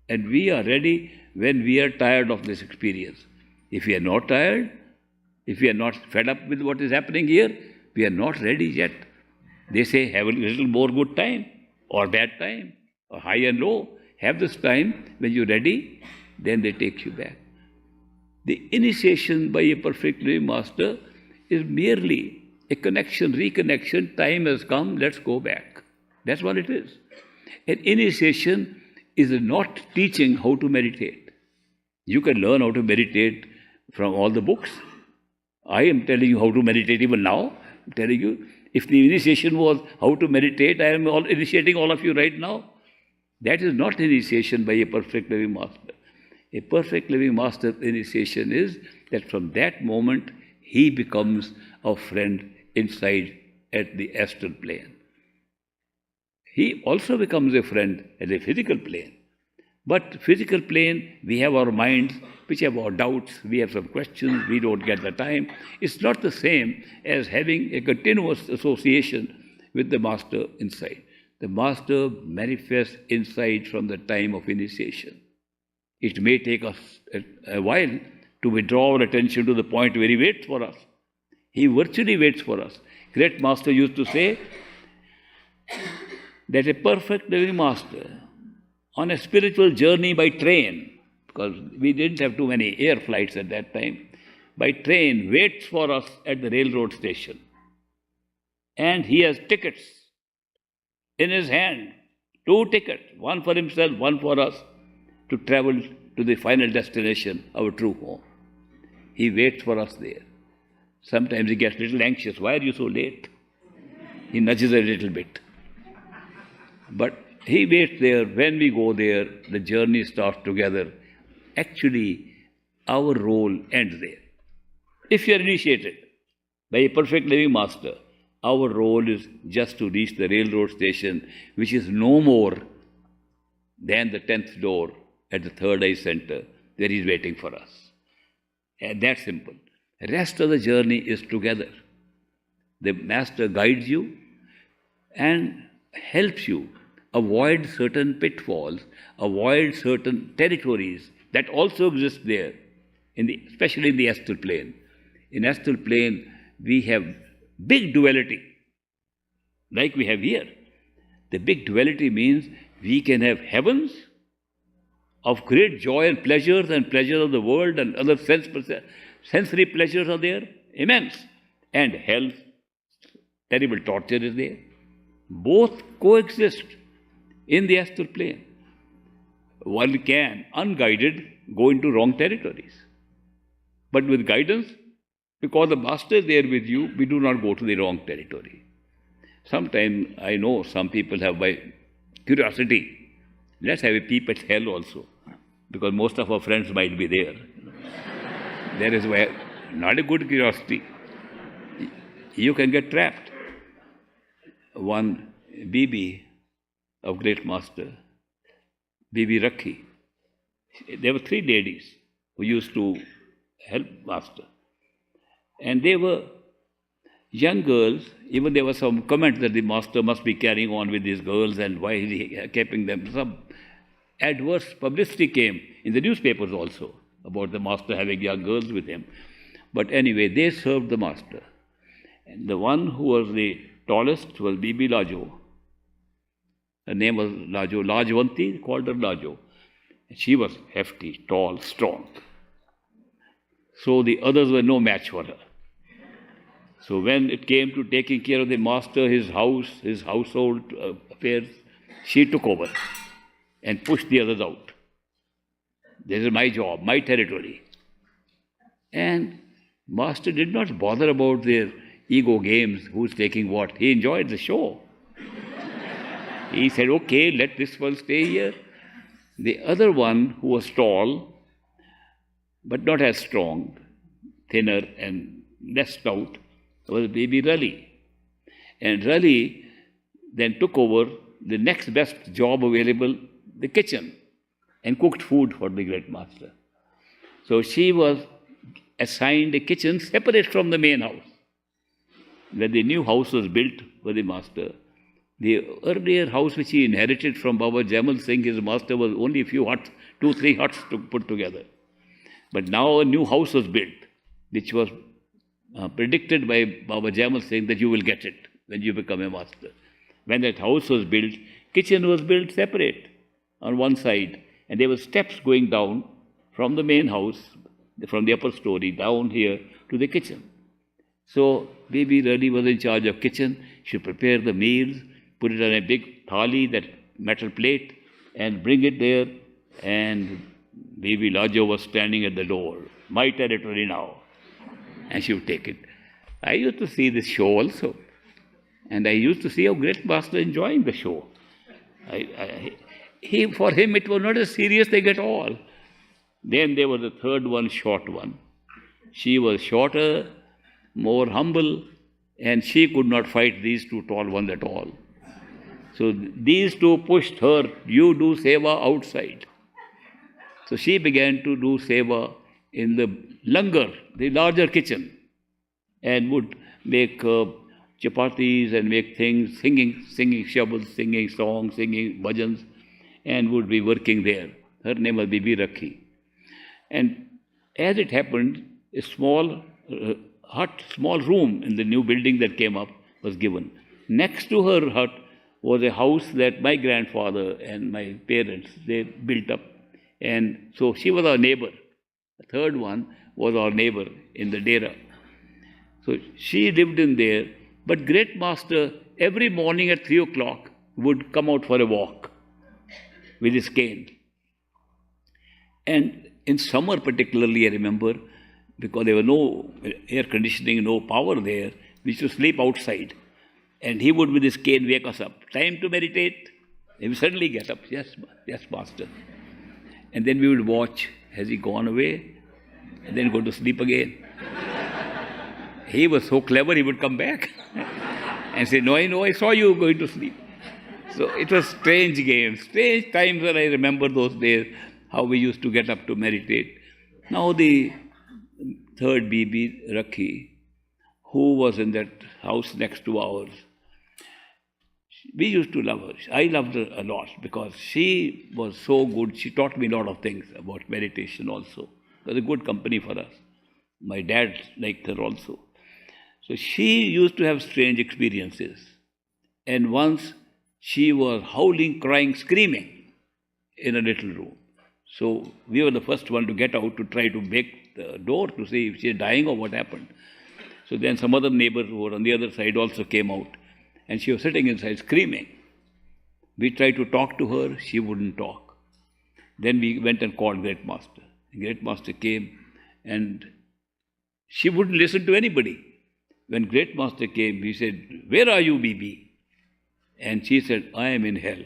And we are ready when we are tired of this experience. If we are not tired, if we are not fed up with what is happening here, we are not ready yet. They say, have a little more good time, or bad time, or high and low. Have this time. When you're ready, then they take you back. The initiation by a perfect living master is merely a connection, reconnection. Time has come, let's go back. That's what it is. An initiation is not teaching how to meditate. You can learn how to meditate from all the books. I am telling you how to meditate even now. I'm telling you, if the initiation was how to meditate, I am initiating all of you right now. That is not initiation by a perfect living master. A perfect living master initiation is that from that moment, he becomes our friend inside at the astral plane. He also becomes a friend at the physical plane. But physical plane, we have our minds, which have our doubts, we have some questions, we don't get the time. It's not the same as having a continuous association with the master inside. The master manifests inside from the time of initiation. It may take us a while to withdraw our attention to the point where he waits for us. He virtually waits for us. Great master used to say that a perfect living master on a spiritual journey by train, because we didn't have too many air flights at that time, by train waits for us at the railroad station. And he has tickets in his hand, 2 tickets, one for himself, one for us, to travel to the final destination, our true home. He waits for us there. Sometimes he gets a little anxious. Why are you so late? He nudges a little bit. But he waits there. When we go there, the journey starts together. Actually, our role ends there. If you are initiated, by a perfect living master. Our role is just to reach the railroad station, which is no more than the 10th door at the Third Eye Center, where he's waiting for us. And that's simple. The rest of the journey is together. The master guides you and helps you avoid certain pitfalls, avoid certain territories that also exist there, especially in the astral plane. In astral plane, we have big duality, like we have here. The big duality means we can have heavens of great joy and pleasures of the world and other sensory pleasures are there, immense. And hell, terrible torture is there. Both coexist in the astral plane. One can, unguided, go into wrong territories. But with guidance, because the master is there with you, we do not go to the wrong territory. Sometimes I know some people have, by curiosity, let's have a peep at hell also, because most of our friends might be there. There is not a good curiosity. You can get trapped. One Bibi of great master, Bibi Rakhi, there were 3 ladies who used to help master. And they were young girls. Even there was some comment that the master must be carrying on with these girls and why is he keeping them. Some adverse publicity came in the newspapers also about the master having young girls with him. But anyway, they served the master. And the one who was the tallest was Bibi Lajo. Her name was Lajo. Lajwanti called her Lajo. She was hefty, tall, strong. So the others were no match for her. So when it came to taking care of the master, his house, his household affairs, she took over and pushed the others out. This is my job, my territory. And master did not bother about their ego games, who's taking what. He enjoyed the show. He said, okay, let this one stay here. The other one, who was tall, but not as strong, thinner and less stout, was Baby Rali. And Rali then took over the next best job available, the kitchen, and cooked food for the great master. So she was assigned a kitchen separate from the main house. When the new house was built for the master, the earlier house which he inherited from Baba Jamal Singh, his master, was only a few huts, 2-3 huts to put together. But now a new house was built, which was predicted by Baba Jamal Singh that you will get it when you become a master. When that house was built, kitchen was built separate on one side, and there were steps going down from the main house, from the upper story, down here to the kitchen. So Baby Rali was in charge of kitchen. She prepared the meals, put it on a big thali, that metal plate, and bring it there. And Baby Lajo was standing at the door. My territory now. And she would take it. I used to see this show also. And I used to see our great master enjoying the show. For him, it was not a serious thing at all. Then there was the third one, short one. She was shorter, more humble, and she could not fight these 2 tall ones at all. So these 2 pushed her, you do seva outside. So she began to do seva in the langar, the larger kitchen, and would make chapatis and make things, singing shabds, singing songs, singing bhajans, and would be working there. Her name was Bibi Rakhi. And as it happened, a small hut, small room in the new building that came up was given. Next to her hut was a house that my grandfather and my parents, they built up. And so she was our neighbor. The third one was our neighbor in the Dera. So she lived in there, but great master every morning at 3 o'clock would come out for a walk with his cane. And in summer particularly, I remember, because there was no air conditioning, no power there, we used to sleep outside. And he would with his cane wake us up. Time to meditate. He would suddenly get up. Yes, master. And then we would watch, has he gone away? And then go to sleep again. He was so clever, he would come back and say, no, I know, I saw you going to sleep. So it was strange games, strange times when I remember those days, how we used to get up to meditate. Now the third BB, Rakhi, who was in that house next to ours, we used to love her. I loved her a lot because she was so good. She taught me a lot of things about meditation also. It was a good company for us. My dad liked her also. So she used to have strange experiences. And once she was howling, crying, screaming in a little room. So we were the first one to get out to try to break the door to see if she is dying or what happened. So then some other neighbors who were on the other side also came out. And she was sitting inside screaming. We tried to talk to her, she wouldn't talk. Then we went and called Great Master. The Great Master came and she wouldn't listen to anybody. When Great Master came, he said, where are you, BB? And she said, I am in hell.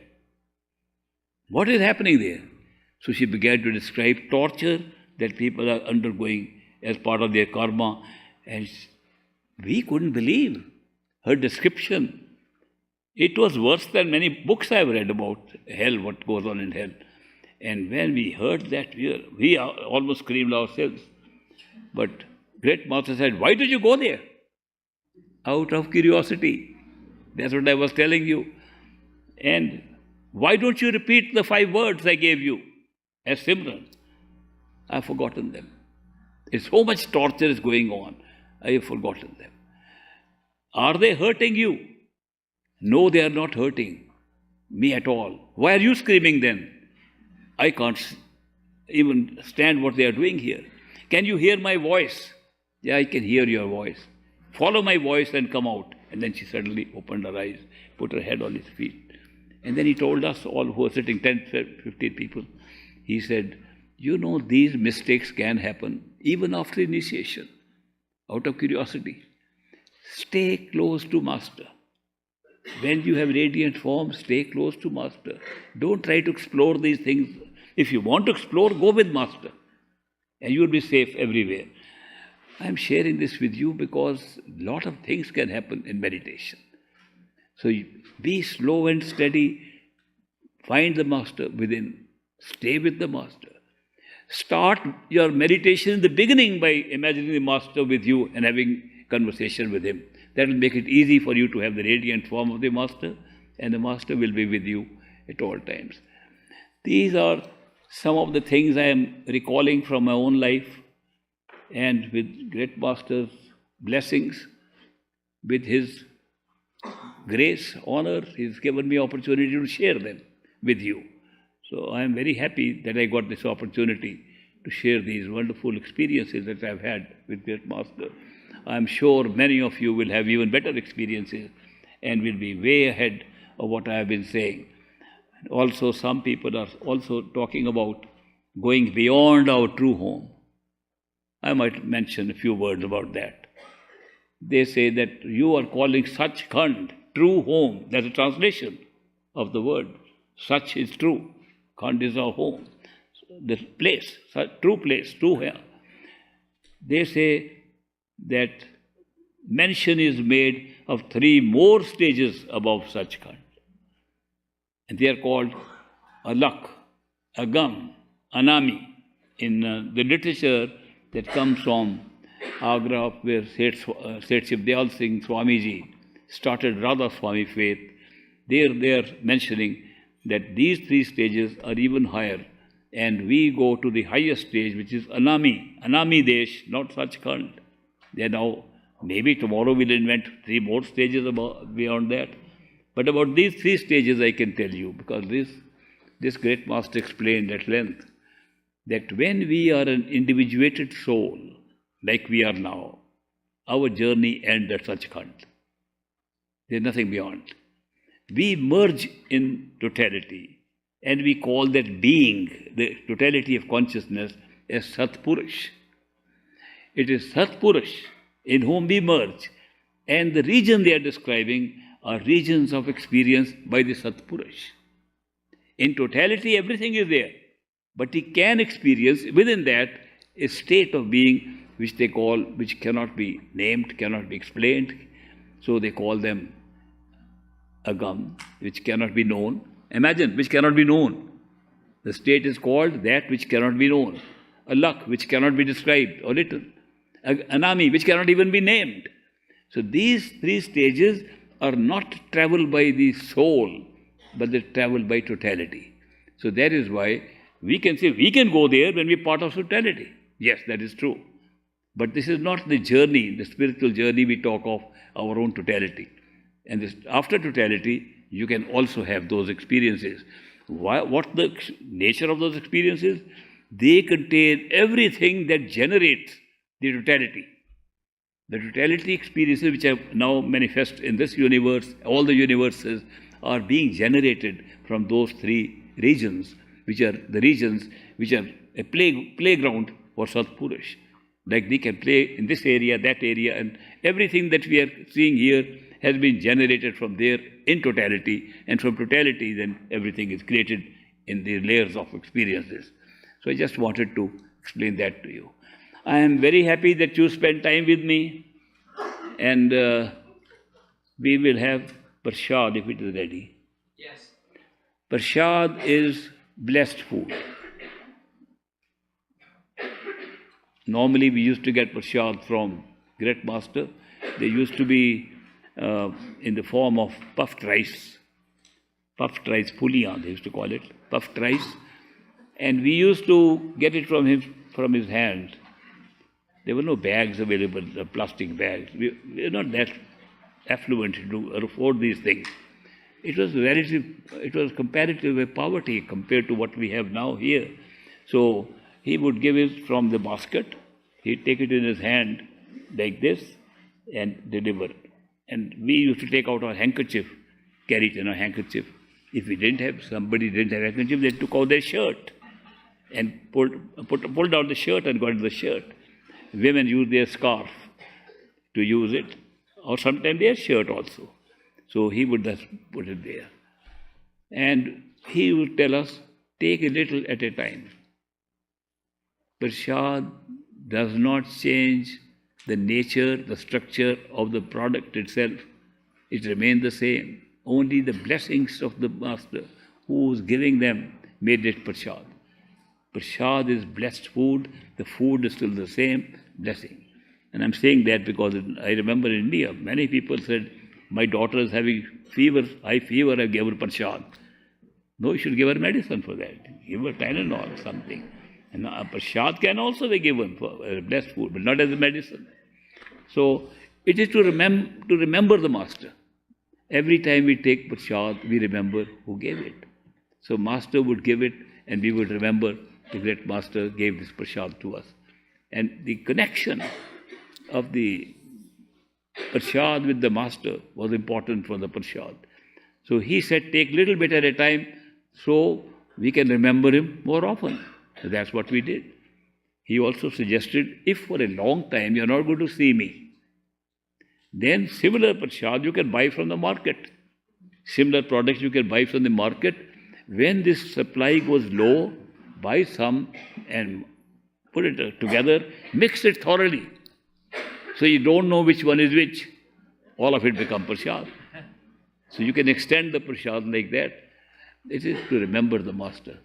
What is happening there? So she began to describe torture that people are undergoing as part of their karma. And we couldn't believe her description. It was worse than many books I've read about hell, what goes on in hell. And when we heard that, we almost screamed ourselves. But Great Master said, why did you go there? Out of curiosity. That's what I was telling you. And why don't you repeat the 5 words I gave you as Simran? I've forgotten them. There's so much torture is going on. I have forgotten them. Are they hurting you? No, they are not hurting me at all. Why are you screaming then? I can't even stand what they are doing here. Can you hear my voice? Yeah, I can hear your voice. Follow my voice and come out. And then she suddenly opened her eyes, put her head on his feet. And then he told us all who were sitting, 10, 15 people, he said, you know, these mistakes can happen even after initiation. Out of curiosity, stay close to Master. When you have radiant form, stay close to Master. Don't try to explore these things. If you want to explore, go with Master. And you will be safe everywhere. I am sharing this with you because a lot of things can happen in meditation. So be slow and steady. Find the Master within. Stay with the Master. Start your meditation in the beginning by imagining the Master with you and having conversation with him. That will make it easy for you to have the radiant form of the Master, and the Master will be with you at all times. These are some of the things I am recalling from my own life, and with Great Master's blessings, with his grace, honor, he's given me opportunity to share them with you. So I am very happy that I got this opportunity to share these wonderful experiences that I've had with Great Master. I'm sure many of you will have even better experiences and will be way ahead of what I have been saying. And also, some people are also talking about going beyond our true home. I might mention a few words about that. They say that you are calling Sachkhand true home. That's a translation of the word. Sach is true. Khand is our home. The place, true place, true here. They say that mention is made of 3 more stages above Sachkhand. And they are called Alak, Agam, Anami. In the literature that comes from Agra, where Seth Shivdayal Singh Swamiji started Radha Swami faith, they are mentioning that these 3 stages are even higher. And we go to the highest stage, which is Anami, Anami Desh, not Sachkhand. They now, maybe tomorrow we'll invent 3 more stages beyond that. But about these 3 stages I can tell you, because this Great Master explained at length, that when we are an individuated soul, like we are now, our journey ends at Sachkhand. There's nothing beyond. We merge in totality, and we call that being, the totality of consciousness, as Satpurush. It is Satpurush in whom we merge, and the region they are describing are regions of experience by the Satpurush. In totality, everything is there, but he can experience within that a state of being which they call, which cannot be named, cannot be explained. So they call them agam, which cannot be known. Imagine, which cannot be known. The state is called that which cannot be known. A luck which cannot be described or written. An army which cannot even be named. So these three stages are not traveled by the soul, but they travel by totality. So that is why we can say we can go there when we are part of totality. Yes, that is true. But this is not the journey, the spiritual journey we talk of, our own totality. And this, after totality, you can also have those experiences. What's the nature of those experiences? They contain everything that generates the totality. The totality experiences which are now manifest in this universe, all the universes, are being generated from those three regions, which are the regions which are a playground for Satpurush. Like they can play in this area, that area, and everything that we are seeing here has been generated from there in totality, and from totality then everything is created in the layers of experiences. So I just wanted to explain that to you. I am very happy that you spent time with me, and we will have prasad if it is ready. Yes. Prasad is blessed food. Normally we used to get prasad from Great Master. They used to be in the form of puffed rice, puliyan they used to call it, puffed rice. And we used to get it from him, from his hand. There were no bags available, plastic bags. We were not that affluent to afford these things. It was comparative poverty compared to what we have now here. So he would give it from the basket. He'd take it in his hand like this and deliver. And we used to take out our handkerchief, carry it in our handkerchief. If we didn't have, somebody didn't have a handkerchief, they took out their shirt and pulled out the shirt and got the shirt. Women use their scarf to use it, or sometimes their shirt also. So he would just put it there. And he would tell us, take a little at a time. Prasad does not change the nature, the structure of the product itself. It remains the same. Only the blessings of the Master who was giving them made it prasad. Prasad is blessed food. The food is still the same, blessing. And I'm saying that because I remember in India, many people said, my daughter is having fever, high fever, I gave her prasad. No, you should give her medicine for that. Give her Tylenol or something. And prasad can also be given for blessed food, but not as a medicine. So it is to remember the Master. Every time we take prasad, we remember who gave it. So Master would give it, and we would remember the great Master gave this prasad to us. And the connection of the prasad with the Master was important for the prasad. So he said, take little bit at a time so we can remember him more often. So that's what we did. He also suggested, if for a long time you are not going to see me, then similar prasad you can buy from the market. Similar products you can buy from the market. When this supply goes low, buy some and put it together, mix it thoroughly. So you don't know which one is which. All of it become prasad. So you can extend the prasad like that. It is to remember the Master.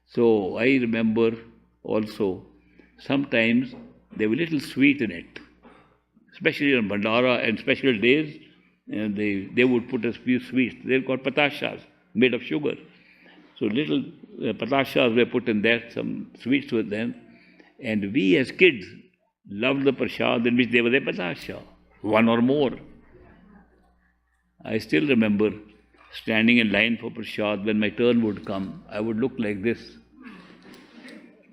So I remember also, sometimes there was little sweet in it. Especially on Bhandara and special days, and they would put a few sweets. They're called patashas, made of sugar. So little patashas were put in that, some sweets with them. And we as kids loved the prasad in which there was a patasha, one or more. I still remember standing in line for prasad. When my turn would come, I would look like this.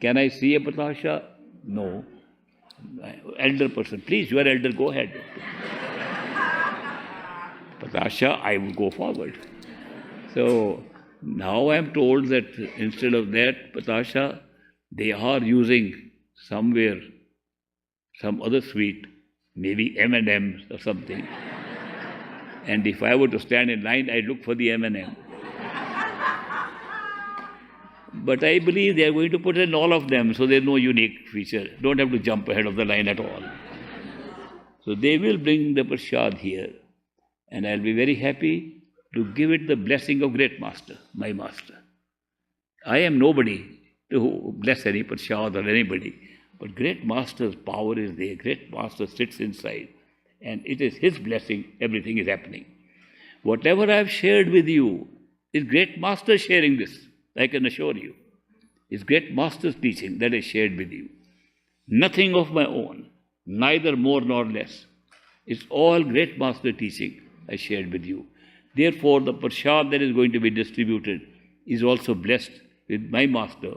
Can I see a patasha? No. Elder person, please, you are elder, go ahead. Patasha, I would go forward. So now I am told that instead of that patasha, they are using somewhere some other sweet, maybe M&Ms or something. And if I were to stand in line, I'd look for the M&M. But I believe they are going to put in all of them, so there's no unique feature. Don't have to jump ahead of the line at all. So they will bring the prasad here, and I'll be very happy to give it the blessing of great master, my master. I am nobody to bless any prasad or anybody, but great master's power is there. Great master sits inside, and it is his blessing, everything is happening. Whatever I have shared with you is great master sharing this, I can assure you. It's great master's teaching that I shared with you. Nothing of my own, neither more nor less. It's all great master teaching I shared with you. Therefore, the prasad that is going to be distributed is also blessed with my master,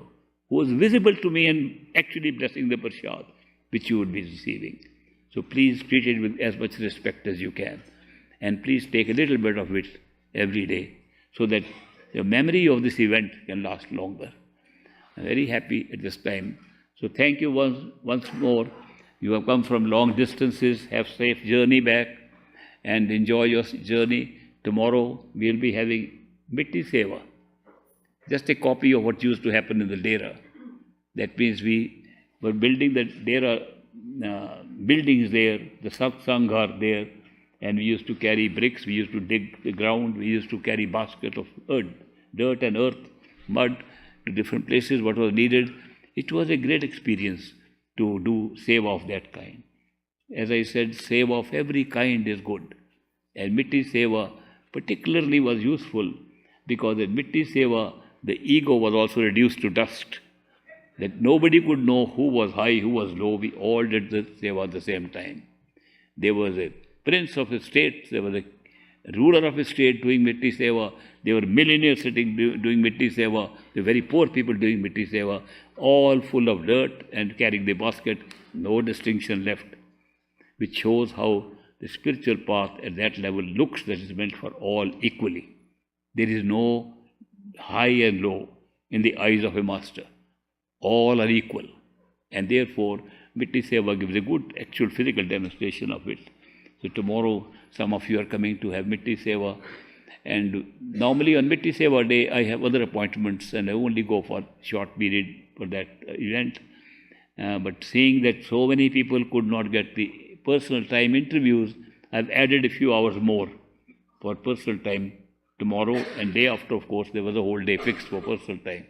who is visible to me and actually blessing the prasad, which you would be receiving. So please treat it with as much respect as you can. And please take a little bit of it every day, so that the memory of this event can last longer. I'm very happy at this time. So thank you once more. You have come from long distances. Have safe journey back and enjoy your journey. Tomorrow we will be having Mitti Seva. Just a copy of what used to happen in the Dera. That means we were building the Dera buildings there, the satsang are there, and we used to carry bricks, we used to dig the ground, we used to carry baskets of dirt and earth, mud to different places, what was needed. It was a great experience to do seva of that kind. As I said, seva of every kind is good. And Mitti Seva particularly was useful because in Mitti Seva, the ego was also reduced to dust. That nobody could know who was high, who was low. We all did the seva at the same time. There was a prince of a state, there was a ruler of a state doing Mitti Seva, there were millionaires sitting doing Mitti Seva, the very poor people doing Mitti Seva, all full of dirt and carrying the basket, no distinction left, which shows how the spiritual path at that level looks that is meant for all equally. There is no high and low in the eyes of a master. All are equal. And therefore, Mitti Seva gives a good actual physical demonstration of it. So tomorrow, some of you are coming to have Mitti Seva. And normally on Mitti Seva day, I have other appointments and I only go for a short period for that event. But seeing that so many people could not get the personal time interviews, I've added a few hours more for personal time tomorrow, and day after, of course, there was a whole day fixed for personal time.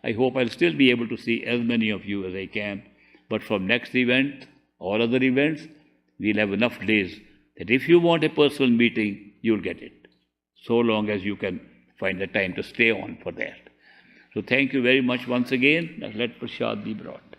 I hope I'll still be able to see as many of you as I can. But from next event, all other events, we'll have enough days that if you want a personal meeting, you'll get it, so long as you can find the time to stay on for that. So thank you very much once again. Let prasad be brought.